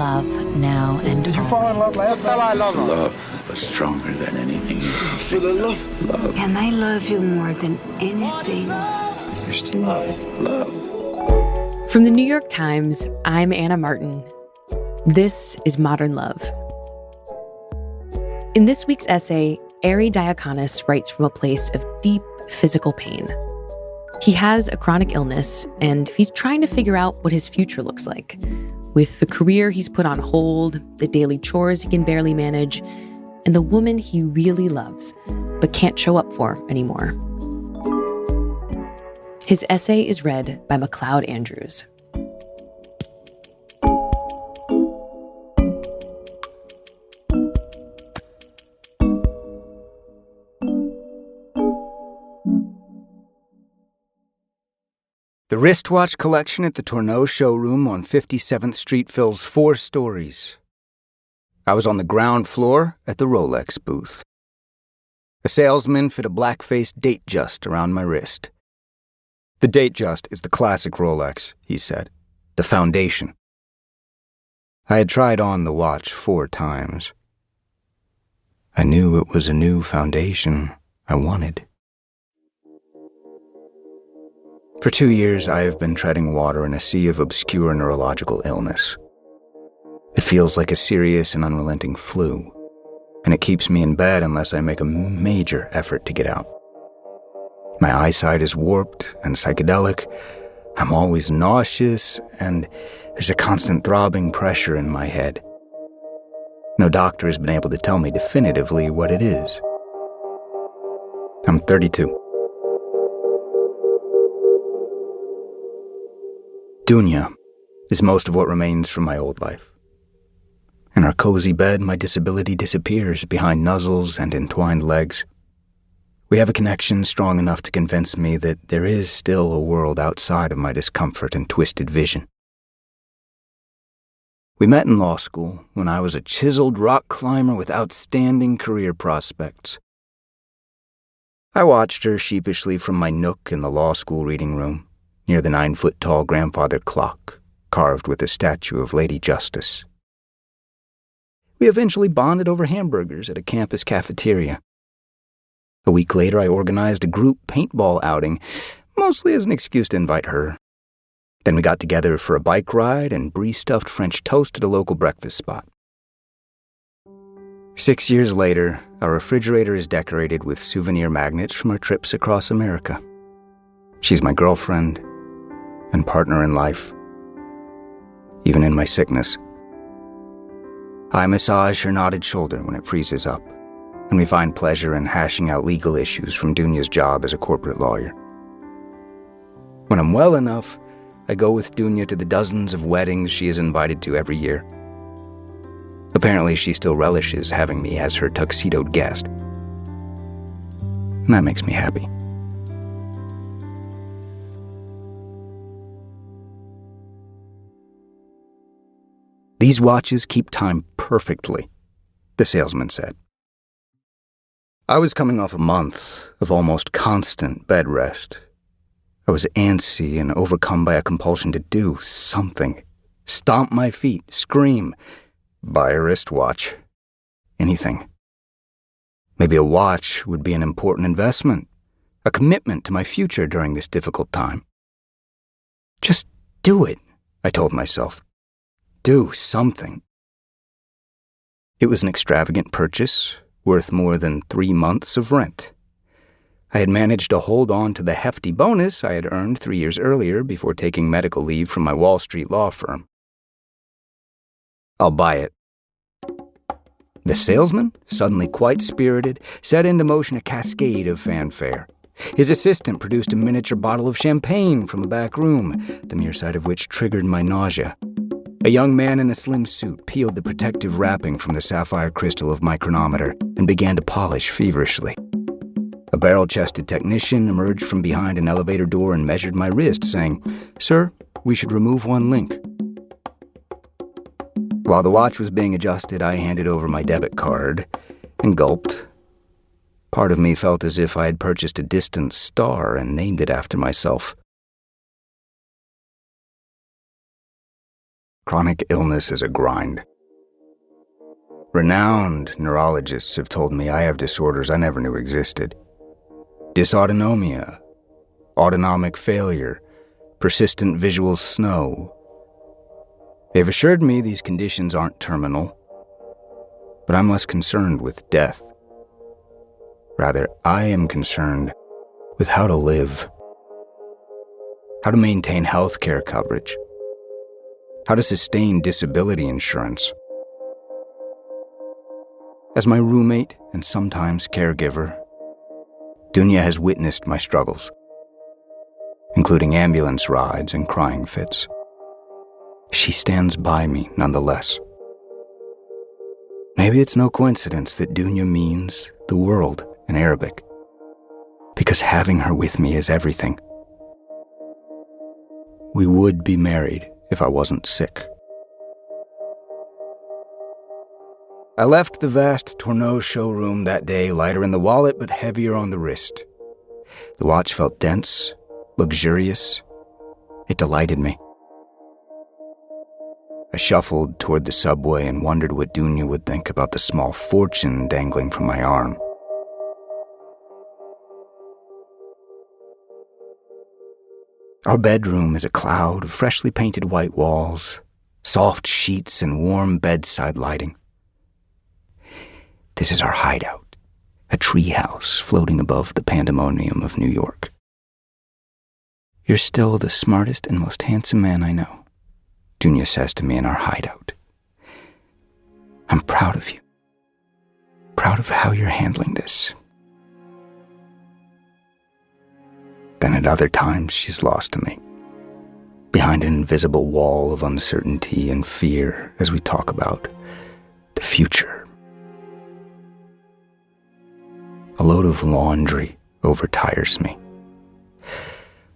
love now and Did you fall in love last night? Love was stronger than anything. For the love. And I love you more than anything. There's still love. From the New York Times, I'm Anna Martin. This is Modern Love. In this week's essay, Ari Diaconis writes from a place of deep physical pain. He has a chronic illness, and he's trying to figure out what his future looks like, with the career he's put on hold, the daily chores he can barely manage, and the woman he really loves, but can't show up for anymore. His essay is read by McLeod Andrews. The wristwatch collection at the Tourneau showroom on 57th Street fills 4 stories. I was on the ground floor at the Rolex booth. A salesman fit a black-faced Datejust around my wrist. The Datejust is the classic Rolex, he said. The foundation. I had tried on the watch 4 times. I knew it was a new foundation I wanted. For 2 years, I have been treading water in a sea of obscure neurological illness. It feels like a serious and unrelenting flu, and it keeps me in bed unless I make a major effort to get out. My eyesight is warped and psychedelic. I'm always nauseous, and there's a constant throbbing pressure in my head. No doctor has been able to tell me definitively what it is. I'm 32. Dunia is most of what remains from my old life. In our cozy bed, my disability disappears behind nuzzles and entwined legs. We have a connection strong enough to convince me that there is still a world outside of my discomfort and twisted vision. We met in law school when I was a chiseled rock climber with outstanding career prospects. I watched her sheepishly from my nook in the law school reading room, near the 9-foot-tall grandfather clock, carved with a statue of Lady Justice. We eventually bonded over hamburgers at a campus cafeteria. A week later, I organized a group paintball outing, mostly as an excuse to invite her. Then we got together for a bike ride and brie-stuffed French toast at a local breakfast spot. 6 years later, our refrigerator is decorated with souvenir magnets from our trips across America. She's my girlfriend and partner in life, even in my sickness. I massage her knotted shoulder when it freezes up, and we find pleasure in hashing out legal issues from Dunia's job as a corporate lawyer. When I'm well enough, I go with Dunia to the dozens of weddings she is invited to every year. Apparently, she still relishes having me as her tuxedoed guest. And that makes me happy. These watches keep time perfectly, the salesman said. I was coming off a month of almost constant bed rest. I was antsy and overcome by a compulsion to do something. Stomp my feet, scream, buy a wristwatch, anything. Maybe a watch would be an important investment, a commitment to my future during this difficult time. Just do it, I told myself. Do something. It was an extravagant purchase, worth more than 3 months of rent. I had managed to hold on to the hefty bonus I had earned 3 years earlier before taking medical leave from my Wall Street law firm. I'll buy it. The salesman, suddenly quite spirited, set into motion a cascade of fanfare. His assistant produced a miniature bottle of champagne from a back room, the mere sight of which triggered my nausea. A young man in a slim suit peeled the protective wrapping from the sapphire crystal of my chronometer and began to polish feverishly. A barrel-chested technician emerged from behind an elevator door and measured my wrist, saying, "Sir, we should remove one link." While the watch was being adjusted, I handed over my debit card and gulped. Part of me felt as if I had purchased a distant star and named it after myself. Chronic illness is a grind. Renowned neurologists have told me I have disorders I never knew existed. Dysautonomia, autonomic failure, persistent visual snow. They've assured me these conditions aren't terminal, but I'm less concerned with death. Rather, I am concerned with how to live, how to maintain health care coverage, how to sustain disability insurance. As my roommate and sometimes caregiver, Dunia has witnessed my struggles, including ambulance rides and crying fits. She stands by me nonetheless. Maybe it's no coincidence that Dunia means the world in Arabic, because having her with me is everything. We would be married if I wasn't sick. I left the vast Tourneau showroom that day lighter in the wallet but heavier on the wrist. The watch felt dense, luxurious. It delighted me. I shuffled toward the subway and wondered what Dunia would think about the small fortune dangling from my arm. Our bedroom is a cloud of freshly painted white walls, soft sheets, and warm bedside lighting. This is our hideout, a treehouse floating above the pandemonium of New York. You're still the smartest and most handsome man I know, Dunia says to me in our hideout. I'm proud of you. Proud of how you're handling this. Then at other times she's lost to me, behind an invisible wall of uncertainty and fear as we talk about the future. A load of laundry overtires me.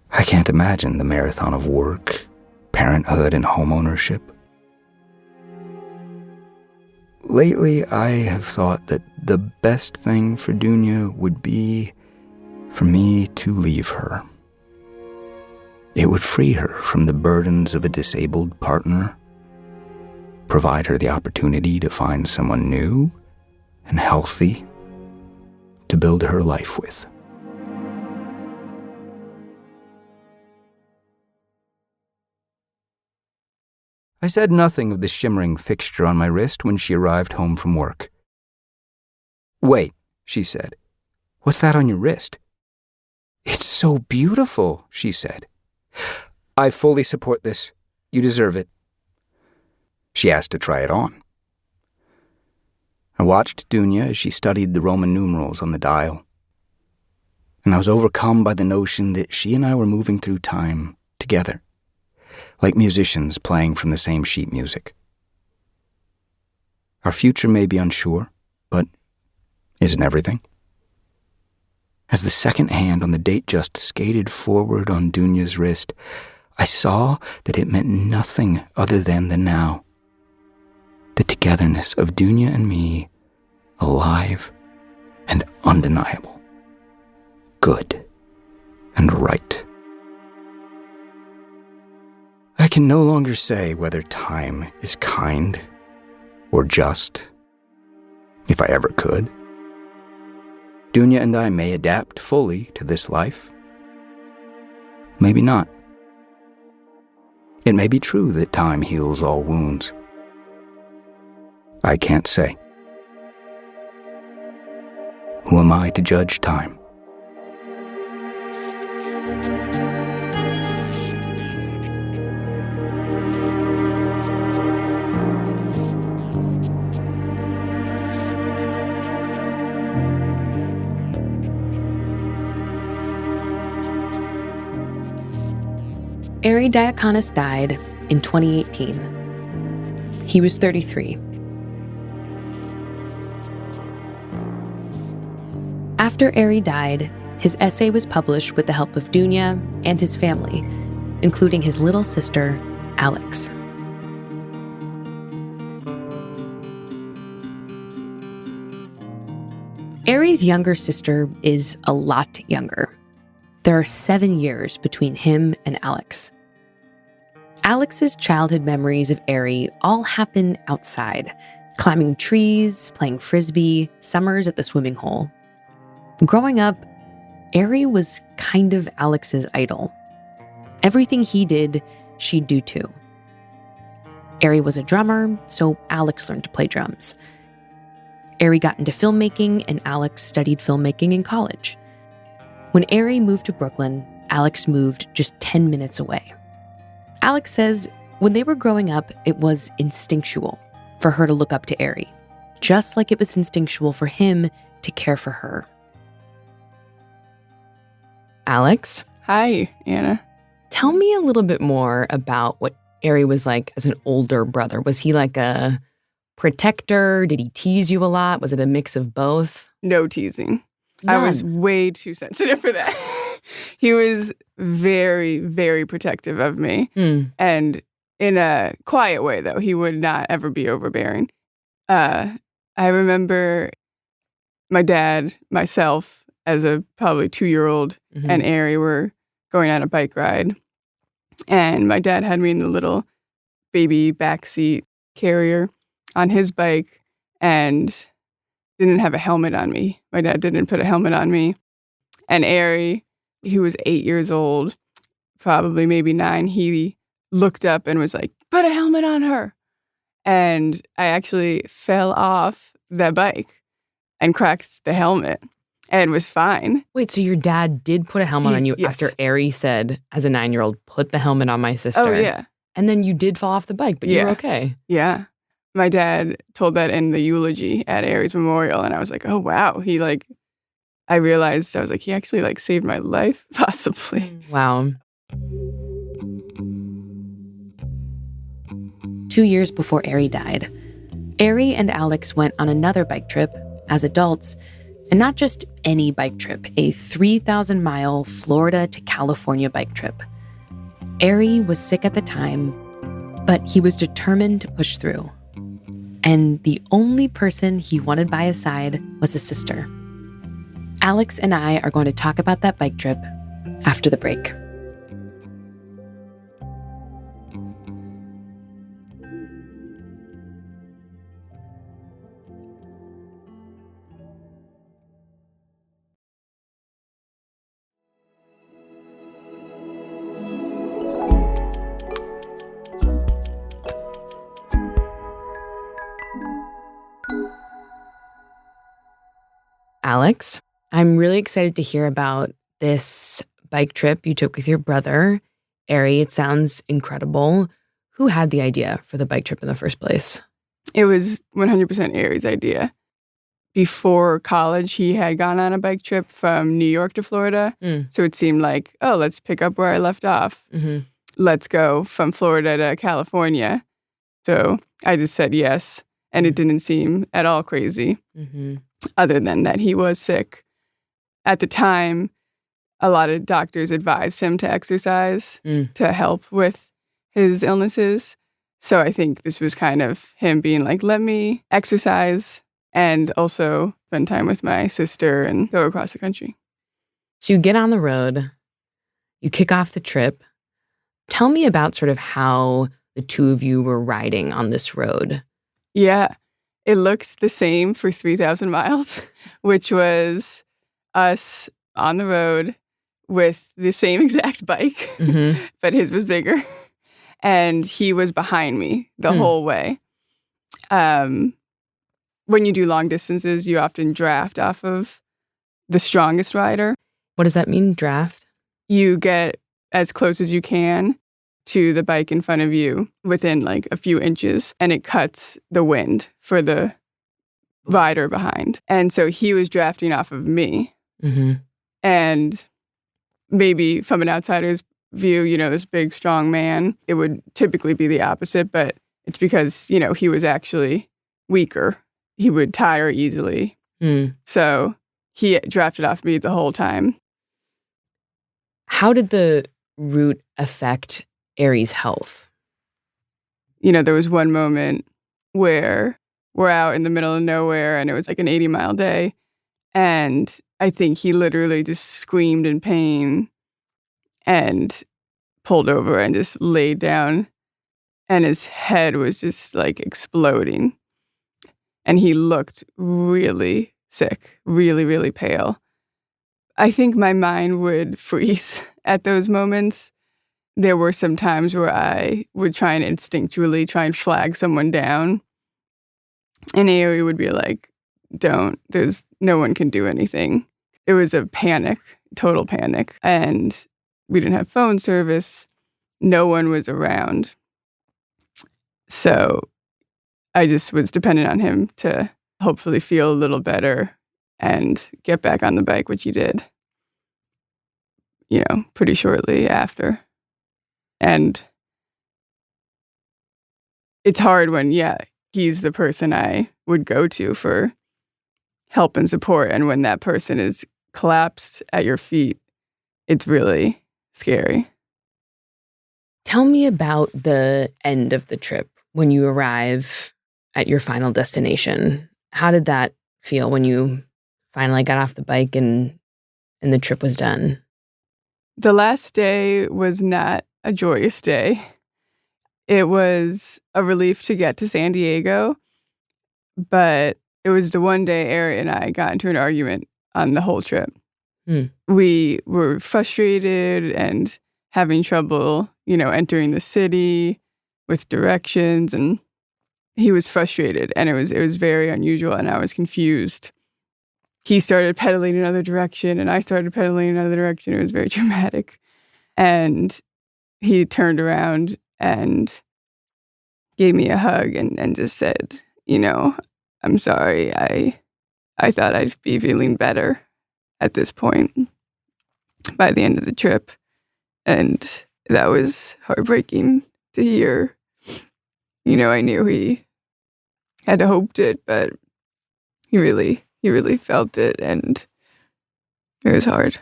I can't imagine the marathon of work, parenthood, and homeownership. Lately, I have thought that the best thing for Dunia would be for me to leave her. It would free her from the burdens of a disabled partner, provide her the opportunity to find someone new and healthy to build her life with. I said nothing of the shimmering fixture on my wrist when she arrived home from work. "Wait," she said. "What's that on your wrist?" "It's so beautiful," she said. "I fully support this. You deserve it." She asked to try it on. I watched Dunia as she studied the Roman numerals on the dial, and I was overcome by the notion that she and I were moving through time together, like musicians playing from the same sheet music. Our future may be unsure, but isn't everything? As the second hand on the date just skated forward on Dunia's wrist, I saw that it meant nothing other than the now. The togetherness of Dunia and me, alive and undeniable, good and right. I can no longer say whether time is kind or just, if I ever could. Dunia and I may adapt fully to this life. Maybe not. It may be true that time heals all wounds. I can't say. Who am I to judge time? Ari Diaconis died in 2018. He was 33. After Ari died, his essay was published with the help of Dunia and his family, including his little sister, Alix. Ari's younger sister is a lot younger. There are 7 years between him and Alix. Alix's childhood memories of Ari all happen outside, climbing trees, playing frisbee, summers at the swimming hole. Growing up, Ari was kind of Alix's idol. Everything he did, she'd do too. Ari was a drummer, so Alix learned to play drums. Ari got into filmmaking, and Alix studied filmmaking in college. When Ari moved to Brooklyn, Alix moved just 10 minutes away. Alix says when they were growing up, it was instinctual for her to look up to Ari, just like it was instinctual for him to care for her. Alix? Hi, Anna. Tell me a little bit more about what Ari was like as an older brother. Was he like a protector? Did he tease you a lot? Was it a mix of both? No teasing. None. I was way too sensitive for that. He was very, very protective of me. And in a quiet way, though. He would not ever be overbearing. I remember my dad, myself, as a probably 2-year-old, and Ari were going on a bike ride. And my dad had me in the little baby backseat carrier on his bike and didn't have a helmet on me. My dad didn't put a helmet on me. And Ari, who was 8 years old, probably maybe 9, he looked up and was like, put a helmet on her. And I actually fell off that bike and cracked the helmet and was fine. Wait, so your dad did put a helmet on you yes. after Ari said, as a 9-year-old, put the helmet on my sister. Oh, yeah. And then you did fall off the bike, but you were okay. Yeah. My dad told that in the eulogy at Ari's memorial, and I was like, oh, wow. I realized, I was like, he actually saved my life, possibly. Wow. 2 years before Ari died, Ari and Alix went on another bike trip as adults, and not just any bike trip, a 3,000-mile Florida to California bike trip. Ari was sick at the time, but he was determined to push through. And the only person he wanted by his side was his sister. Alix and I are going to talk about that bike trip after the break. Alix, I'm really excited to hear about this bike trip you took with your brother, Ari. It sounds incredible. Who had the idea for the bike trip in the first place? It was 100% Ari's idea. Before college, he had gone on a bike trip from New York to Florida. So it seemed like, oh, let's pick up where I left off. Let's go from Florida to California. So I just said yes, and it didn't seem at all crazy. Other than that he was sick. At the time, a lot of doctors advised him to exercise to help with his illnesses. So I think this was kind of him being like, let me exercise and also spend time with my sister and go across the country. So you get on the road, you kick off the trip. Tell me about sort of how the two of you were riding on this road. Yeah. It looked the same for 3,000 miles, which was us on the road with the same exact bike, but his was bigger. And he was behind me the whole way. When you do long distances, you often draft off of the strongest rider. What does that mean, draft? You get as close as you can to the bike in front of you within a few inches, and it cuts the wind for the rider behind. And so he was drafting off of me. And maybe from an outsider's view, this big, strong man, it would typically be the opposite, but it's because, he was actually weaker. He would tire easily. So he drafted off me the whole time. How did the route affect Ari's health? There was one moment where we're out in the middle of nowhere and it was like an 80-mile day. And I think he literally just screamed in pain and pulled over and just laid down and his head was just like exploding. And he looked really sick, really, really pale. I think my mind would freeze at those moments. There were some times where I would try and instinctually try and flag someone down. And Ari would be like, don't, no one can do anything. It was a panic, total panic. And we didn't have phone service. No one was around. So I just was dependent on him to hopefully feel a little better and get back on the bike, which he did, pretty shortly after. And it's hard when, he's the person I would go to for help and support. And when that person is collapsed at your feet, it's really scary. Tell me about the end of the trip when you arrive at your final destination. How did that feel when you finally got off the bike and the trip was done? The last day was not a joyous day. It was a relief to get to San Diego, but it was the one day Ari and I got into an argument on the whole trip. We were frustrated and having trouble, entering the city with directions, and he was frustrated, and it was very unusual, and I was confused. He started pedaling another direction, and I started pedaling another direction. It was very dramatic. And he turned around and gave me a hug and just said, I'm sorry. I thought I'd be feeling better at this point by the end of the trip. And that was heartbreaking to hear. I knew he had hoped it, but he really felt it, and it was hard.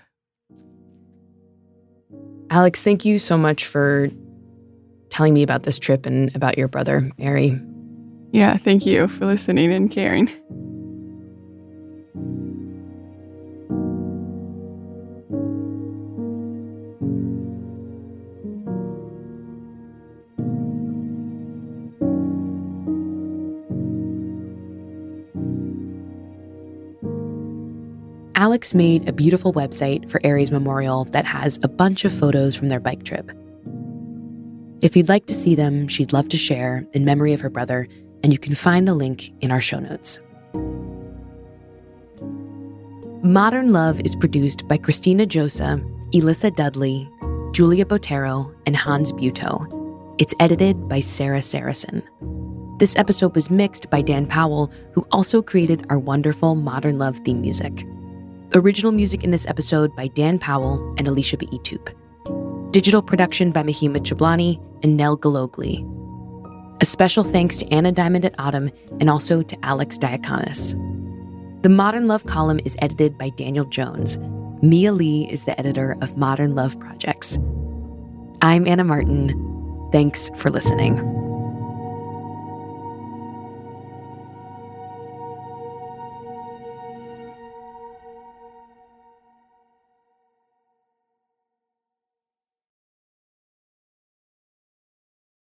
Alix, thank you so much for telling me about this trip and about your brother, Ari. Yeah, thank you for listening and caring. Alix made a beautiful website for Ari's memorial that has a bunch of photos from their bike trip. If you'd like to see them, she'd love to share in memory of her brother, and you can find the link in our show notes. Modern Love is produced by Christina Josa, Elissa Dudley, Julia Botero, and Hans Butow. It's edited by Sarah Saracen. This episode was mixed by Dan Powell, who also created our wonderful Modern Love theme music. Original music in this episode by Dan Powell and Alicia Beitup. Digital production by Mahima Chablani and Nell Galogli. A special thanks to Anna Diamond at Autumn and also to Alix Diaconis. The Modern Love column is edited by Daniel Jones. Mia Lee is the editor of Modern Love Projects. I'm Anna Martin. Thanks for listening.